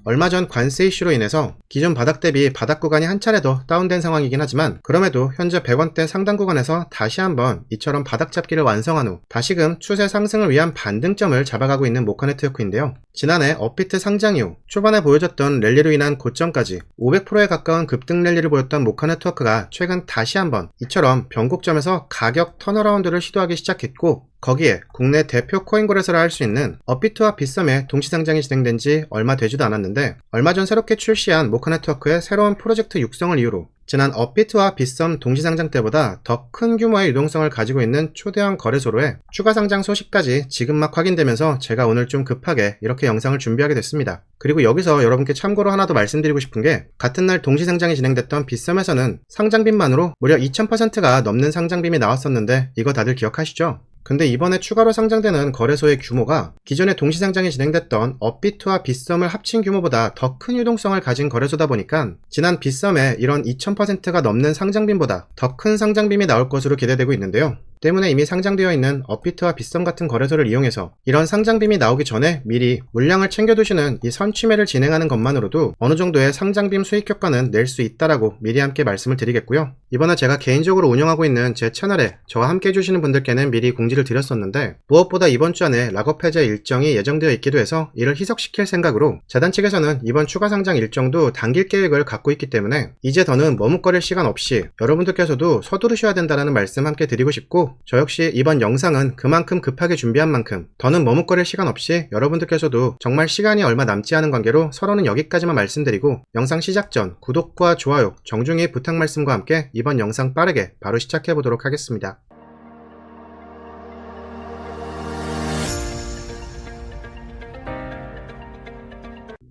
얼마 전 관세 이슈로 인해서 기존 바닥 대비 바닥 구간이 한 차례 더 다운된 상황이긴 하지만 그럼에도 현재 100원대 상단 구간에서 다시 한번 이처럼 바닥 잡기를 완성한 후 다시금 추세 상승을 위한 반등점을 잡아가고 있는 모카 네트워크인데요. 지난해 업비트 상장 이후 초반에 보여줬던 랠리로 인한 고점까지 500%에 가까운 급등 랠리를 보였던 모카 네트워크가 최근 다시 한번 이처럼 변곡점에서 가격 턴어라운드를 시도하기 시작했고, 거기에 국내 대표 코인 거래소라 할 수 있는 업비트와 빗썸의 동시상장이 진행된 지 얼마 되지도 않았는데, 얼마 전 새롭게 출시한 모카 네트워크의 새로운 프로젝트 육성을 이유로 지난 업비트와 빗썸 동시상장 때보다 더 큰 규모의 유동성을 가지고 있는 초대형 거래소로의 추가 상장 소식까지 지금 막 확인되면서 제가 오늘 좀 급하게 이렇게 영상을 준비하게 됐습니다. 그리고 여기서 여러분께 참고로 하나 더 말씀드리고 싶은 게, 같은 날 동시상장이 진행됐던 빗썸에서는 상장빔만으로 무려 2000%가 넘는 상장빔이 나왔었는데 이거 다들 기억하시죠? 근데 이번에 추가로 상장되는 거래소의 규모가 기존에 동시상장이 진행됐던 업비트와 빗썸을 합친 규모보다 더 큰 유동성을 가진 거래소다 보니까 지난 빗썸에 이런 2000%가 넘는 상장빔보다 더 큰 상장빔이 나올 것으로 기대되고 있는데요. 때문에 이미 상장되어 있는 업비트와 빗썸 같은 거래소를 이용해서 이런 상장빔이 나오기 전에 미리 물량을 챙겨두시는 이 선취매를 진행하는 것만으로도 어느 정도의 상장빔 수익 효과는 낼 수 있다라고 미리 함께 말씀을 드리겠고요. 이번에 제가 개인적으로 운영하고 있는 제 채널에 저와 함께 해주시는 분들께는 미리 공지를 드렸었는데, 무엇보다 이번 주 안에 락업 해제 일정이 예정되어 있기도 해서 이를 희석시킬 생각으로 재단 측에서는 이번 추가 상장 일정도 당길 계획을 갖고 있기 때문에 이제 더는 머뭇거릴 시간 없이 여러분들께서도 서두르셔야 된다는 말씀 함께 드리고 싶고, 저 역시 이번 영상은 그만큼 급하게 준비한 만큼 더는 머뭇거릴 시간 없이 여러분들께서도 정말 시간이 얼마 남지 않은 관계로 서로는 여기까지만 말씀드리고, 영상 시작 전 구독과 좋아요 정중히 부탁 말씀과 함께 이번 영상 빠르게 바로 시작해 보도록 하겠습니다.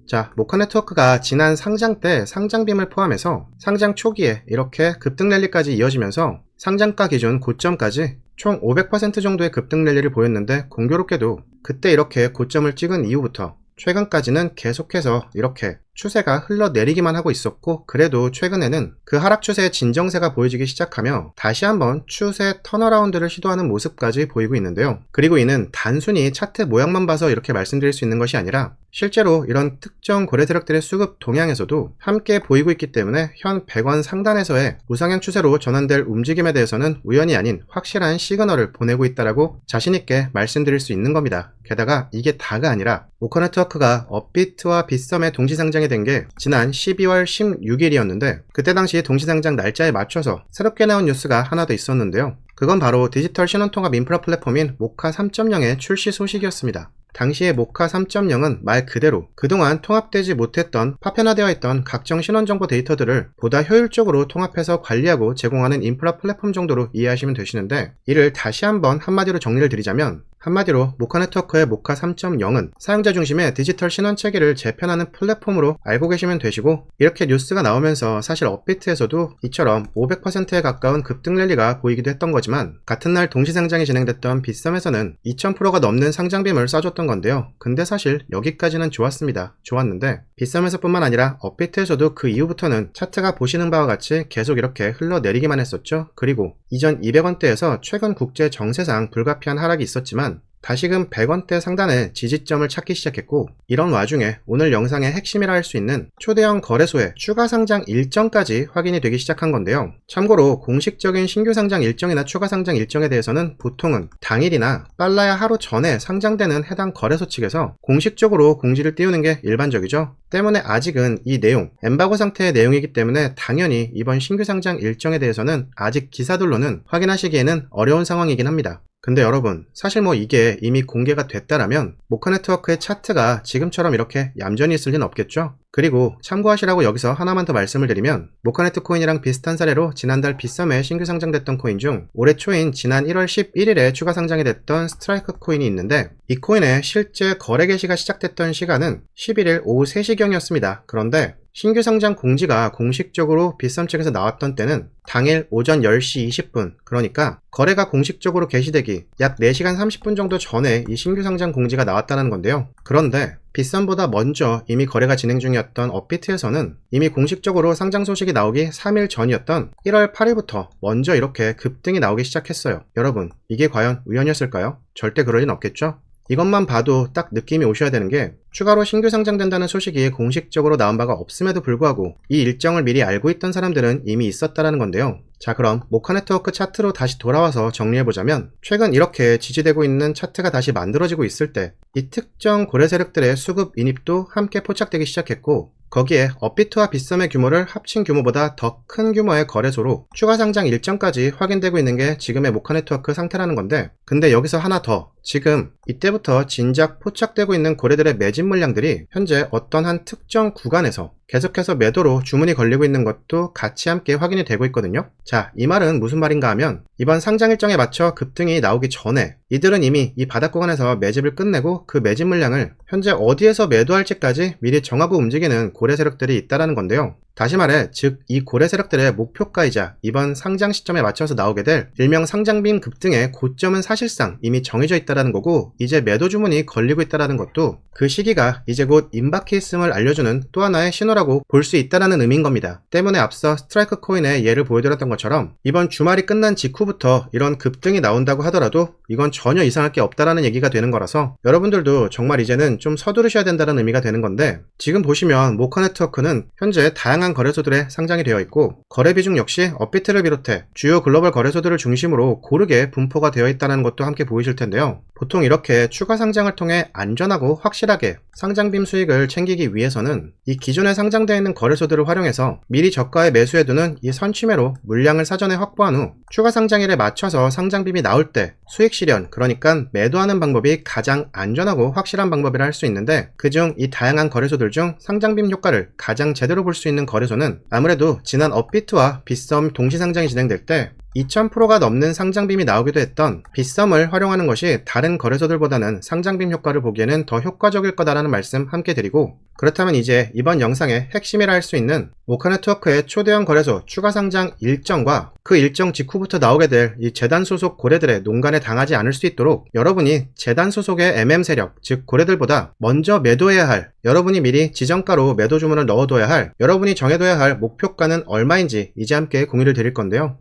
자, 모카 네트워크가 지난 상장 때 상장빔을 포함해서 상장 초기에 이렇게 급등 랠리까지 이어지면서 상장가 기준 고점까지 총 500% 정도의 급등 랠리를 보였는데, 공교롭게도 그때 이렇게 고점을 찍은 이후부터 최근까지는 계속해서 이렇게 추세가 흘러내리기만 하고 있었고, 그래도 최근에는 그 하락 추세의 진정세가 보여지기 시작하며 다시 한번 추세 턴어라운드를 시도하는 모습까지 보이고 있는데요. 그리고 이는 단순히 차트 모양만 봐서 이렇게 말씀드릴 수 있는 것이 아니라 실제로 이런 특정 거래 세력들의 수급 동향에서도 함께 보이고 있기 때문에 현 100원 상단에서의 우상향 추세로 전환될 움직임에 대해서는 우연이 아닌 확실한 시그널을 보내고 있다라고 자신있게 말씀드릴 수 있는 겁니다. 게다가 이게 다가 아니라 모카 네트워크가 업비트와 빗썸의 동시상장이 된 게 지난 12월 16일이었는데 그때 당시 동시상장 날짜에 맞춰서 새롭게 나온 뉴스가 하나 더 있었는데요. 그건 바로 디지털 신원통합 인프라 플랫폼인 모카 3.0의 출시 소식이었습니다. 당시의 모카 3.0은 말 그대로 그동안 통합되지 못했던 파편화되어 있던 각종 신원정보 데이터들을 보다 효율적으로 통합해서 관리하고 제공하는 인프라 플랫폼 정도로 이해하시면 되시는데, 이를 다시 한번 한마디로 정리를 드리자면, 한마디로 모카 네트워크의 모카 3.0은 사용자 중심의 디지털 신원 체계를 재편하는 플랫폼으로 알고 계시면 되시고, 이렇게 뉴스가 나오면서 사실 업비트에서도 이처럼 500%에 가까운 급등 랠리가 보이기도 했던 거지만, 같은 날 동시상장이 진행됐던 빗썸에서는 2000%가 넘는 상장빔을 쏴줬던 건데요. 근데 사실 여기까지는 좋았습니다. 좋았는데 빗썸에서 뿐만 아니라 업비트에서도 그 이후부터는 차트가 보시는 바와 같이 계속 이렇게 흘러내리기만 했었죠. 그리고 이전 200원대에서 최근 국제 정세상 불가피한 하락이 있었지만 다시금 100원대 상단의 지지점을 찾기 시작했고, 이런 와중에 오늘 영상의 핵심이라 할 수 있는 초대형 거래소의 추가 상장 일정까지 확인이 되기 시작한 건데요. 참고로 공식적인 신규 상장 일정이나 추가 상장 일정에 대해서는 보통은 당일이나 빨라야 하루 전에 상장되는 해당 거래소 측에서 공식적으로 공지를 띄우는 게 일반적이죠. 때문에 아직은 이 내용, 엠바고 상태의 내용이기 때문에 당연히 이번 신규 상장 일정에 대해서는 아직 기사들로는 확인하시기에는 어려운 상황이긴 합니다. 근데 여러분, 사실 이게 이미 공개가 됐다라면 모카 네트워크의 차트가 지금처럼 이렇게 얌전히 있을 리는 없겠죠? 그리고 참고하시라고 여기서 하나만 더 말씀을 드리면, 모카네트 코인이랑 비슷한 사례로 지난달 빗썸에 신규 상장됐던 코인 중 올해 초인 지난 1월 11일에 추가 상장이 됐던 스트라이크 코인이 있는데, 이 코인의 실제 거래 개시가 시작됐던 시간은 11일 오후 3시경이었습니다. 그런데 신규 상장 공지가 공식적으로 빗썸 측에서 나왔던 때는 당일 오전 10시 20분, 그러니까 거래가 공식적으로 개시되기 약 4시간 30분 정도 전에 이 신규 상장 공지가 나왔다는 건데요. 그런데 빗썸보다 먼저 이미 거래가 진행 중이었던 업비트에서는 이미 공식적으로 상장 소식이 나오기 3일 전이었던 1월 8일부터 먼저 이렇게 급등이 나오기 시작했어요. 여러분, 이게 과연 우연이었을까요? 절대 그럴 리는 없겠죠? 이것만 봐도 딱 느낌이 오셔야 되는 게 추가로 신규 상장된다는 소식이 공식적으로 나온 바가 없음에도 불구하고 이 일정을 미리 알고 있던 사람들은 이미 있었다라는 건데요. 자, 그럼 모카 네트워크 차트로 다시 돌아와서 정리해보자면 최근 이렇게 지지되고 있는 차트가 다시 만들어지고 있을 때 이 특정 고래 세력들의 수급 인입도 함께 포착되기 시작했고, 거기에 업비트와 빗썸의 규모를 합친 규모보다 더 큰 규모의 거래소로 추가 상장 일정까지 확인되고 있는 게 지금의 모카 네트워크 상태라는 건데, 근데 여기서 하나 더, 지금 이때부터 진작 포착되고 있는 고래들의 매집 물량들이 현재 어떤 한 특정 구간에서 계속해서 매도로 주문이 걸리고 있는 것도 같이 함께 확인이 되고 있거든요. 자, 이 말은 무슨 말인가 하면 이번 상장 일정에 맞춰 급등이 나오기 전에 이들은 이미 이 바닥 구간에서 매집을 끝내고 그 매집 물량을 현재 어디에서 매도할지까지 미리 정하고 움직이는 고래 세력들이 있다라는 건데요. 다시 말해, 즉 이 고래 세력들의 목표가이자 이번 상장 시점에 맞춰서 나오게 될 일명 상장빔 급등의 고점은 사실상 이미 정해져 있다라는 거고, 이제 매도 주문이 걸리고 있다라는 것도 그 시기가 이제 곧 임박해 있음을 알려주는 또 하나의 신호라고 볼 수 있다라는 의미인 겁니다. 때문에 앞서 스트라이크 코인의 예를 보여드렸던 것처럼 이번 주말이 끝난 직후부터 이런 급등이 나온다고 하더라도 이건 전혀 이상할 게 없다라는 얘기가 되는 거라서 여러분들도 정말 이제는 좀 서두르셔야 된다는 의미가 되는 건데, 지금 보시면 모카 네트워크는 현재 다양한 거래소들에 상장이 되어 있고 거래 비중 역시 업비트를 비롯해 주요 글로벌 거래소들을 중심으로 고르게 분포가 되어 있다는 것도 함께 보이실 텐데요. 보통 이렇게 추가 상장을 통해 안전하고 확실하게 상장빔 수익을 챙기기 위해서는 이 기존에 상장되어 있는 거래소들을 활용해서 미리 저가에 매수해두는 이 선취매로 물량을 사전에 확보한 후 추가 상장일에 맞춰서 상장빔이 나올 때 수익 실현, 그러니까 매도하는 방법이 가장 안전하고 확실한 방법이라 할 수 있는데, 그중 이 다양한 거래소들 중 상장빔 효과를 가장 제대로 볼 수 있는 거래소는 아무래도 지난 업비트와 빗썸 동시 상장이 진행될 때 2000%가 넘는 상장빔이 나오기도 했던 빗썸을 활용하는 것이 다른 거래소들보다는 상장빔 효과를 보기에는 더 효과적일 거다라는 말씀 함께 드리고, 그렇다면 이제 이번 영상의 핵심이라 할 수 있는 모카 네트워크의 초대형 거래소 추가 상장 일정과 그 일정 직후부터 나오게 될 이 재단 소속 고래들의 농간에 당하지 않을 수 있도록 여러분이 재단 소속의 MM 세력, 즉 고래들보다 먼저 매도해야 할, 여러분이 미리 지정가로 매도 주문을 넣어둬야 할, 여러분이 정해둬야 할 목표가는 얼마인지 이제 함께 공유를 드릴 건데요.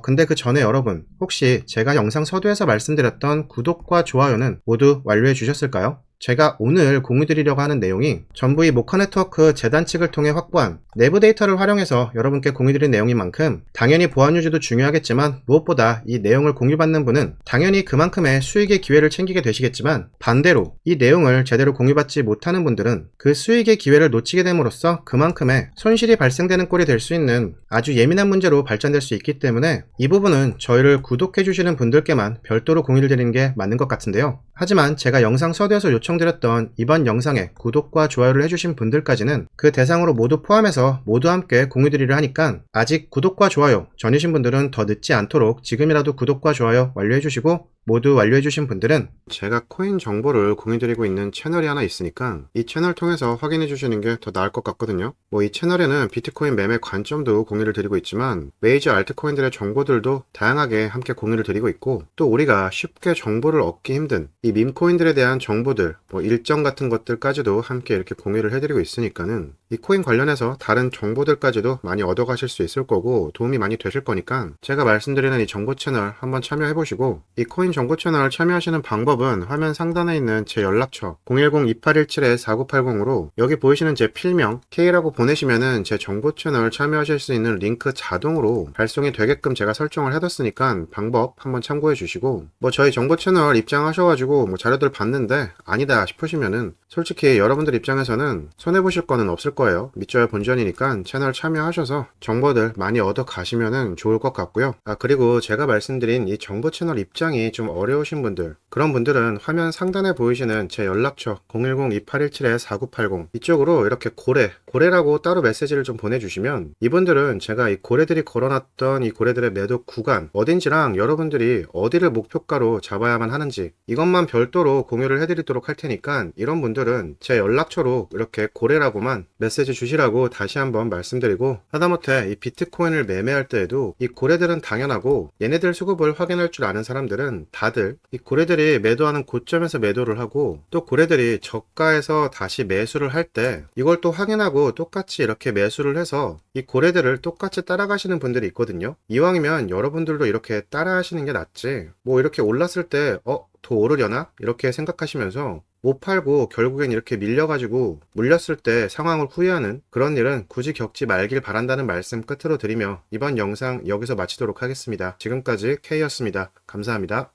근데 그 전에 여러분, 혹시 제가 영상 서두에서 말씀드렸던 구독과 좋아요는 모두 완료해 주셨을까요? 제가 오늘 공유드리려고 하는 내용이 전부 이 모카 네트워크 재단 측을 통해 확보한 내부 데이터를 활용해서 여러분께 공유드린 내용인 만큼 당연히 보안 유지도 중요하겠지만, 무엇보다 이 내용을 공유받는 분은 당연히 그만큼의 수익의 기회를 챙기게 되시겠지만, 반대로 이 내용을 제대로 공유받지 못하는 분들은 그 수익의 기회를 놓치게 됨으로써 그만큼의 손실이 발생되는 꼴이 될 수 있는 아주 예민한 문제로 발전될 수 있기 때문에 이 부분은 저희를 구독해 주시는 분들께만 별도로 공유를 드리는 게 맞는 것 같은데요. 하지만 제가 영상 서두에서 요청드렸던 이번 영상에 구독과 좋아요를 해주신 분들까지는 그 대상으로 모두 포함해서 모두 함께 공유드리려 하니까 아직 구독과 좋아요 전이신 분들은 더 늦지 않도록 지금이라도 구독과 좋아요 완료해주시고, 모두 완료해주신 분들은 제가 코인 정보를 공유드리고 있는 채널이 하나 있으니까 이 채널 통해서 확인해주시는 게 더 나을 것 같거든요. 이 채널에는 비트코인 매매 관점도 공유를 드리고 있지만 메이저 알트코인들의 정보들도 다양하게 함께 공유를 드리고 있고, 또 우리가 쉽게 정보를 얻기 힘든 이 밈코인들에 대한 정보들, 일정 같은 것들까지도 함께 이렇게 공유를 해드리고 있으니까는 이 코인 관련해서 다른 정보들까지도 많이 얻어가실 수 있을 거고 도움이 많이 되실 거니까 제가 말씀드리는 이 정보 채널 한번 참여해보시고, 이 코인 정보 채널 참여하시는 방법은 화면 상단에 있는 제 연락처 010-2817-4980으로 여기 보이시는 제 필명 K라고 보내시면은 제 정보 채널 참여하실 수 있는 링크 자동으로 발송이 되게끔 제가 설정을 해뒀으니까 방법 한번 참고해 주시고, 저희 정보 채널 입장하셔가지고 자료들 봤는데 아니다 싶으시면은 솔직히 여러분들 입장에서는 손해보실 거는 없을 거예요. 믿져야 본전이니까 채널 참여하셔서 정보들 많이 얻어 가시면은 좋을 것 같고요. 그리고 제가 말씀드린 이 정보 채널 입장이 좀 어려우신 분들, 그런 분들은 화면 상단에 보이시는 제 연락처 010-2817-4980 이쪽으로 이렇게 고래라고 따로 메시지를 좀 보내주시면 이분들은 제가 이 고래들이 걸어놨던 이 고래들의 매도 구간 어딘지랑 여러분들이 어디를 목표가로 잡아야만 하는지 이것만 별도로 공유를 해드리도록 할 테니까, 이런 분들은 제 연락처로 이렇게 고래라고만 메시지 주시라고 다시 한번 말씀드리고, 하다못해 이 비트코인을 매매할 때에도 이 고래들은 당연하고 얘네들 수급을 확인할 줄 아는 사람들은 다들 이 고래들이 매도하는 고점에서 매도를 하고, 또 고래들이 저가에서 다시 매수를 할 때 이걸 또 확인하고 똑같이 이렇게 매수를 해서 이 고래들을 똑같이 따라가시는 분들이 있거든요. 이왕이면 여러분들도 이렇게 따라 하시는 게 낫지, 이렇게 올랐을 때 더 오르려나? 이렇게 생각하시면서 못 팔고 결국엔 이렇게 밀려가지고 물렸을 때 상황을 후회하는 그런 일은 굳이 겪지 말길 바란다는 말씀 끝으로 드리며 이번 영상 여기서 마치도록 하겠습니다. 지금까지 K였습니다. 감사합니다.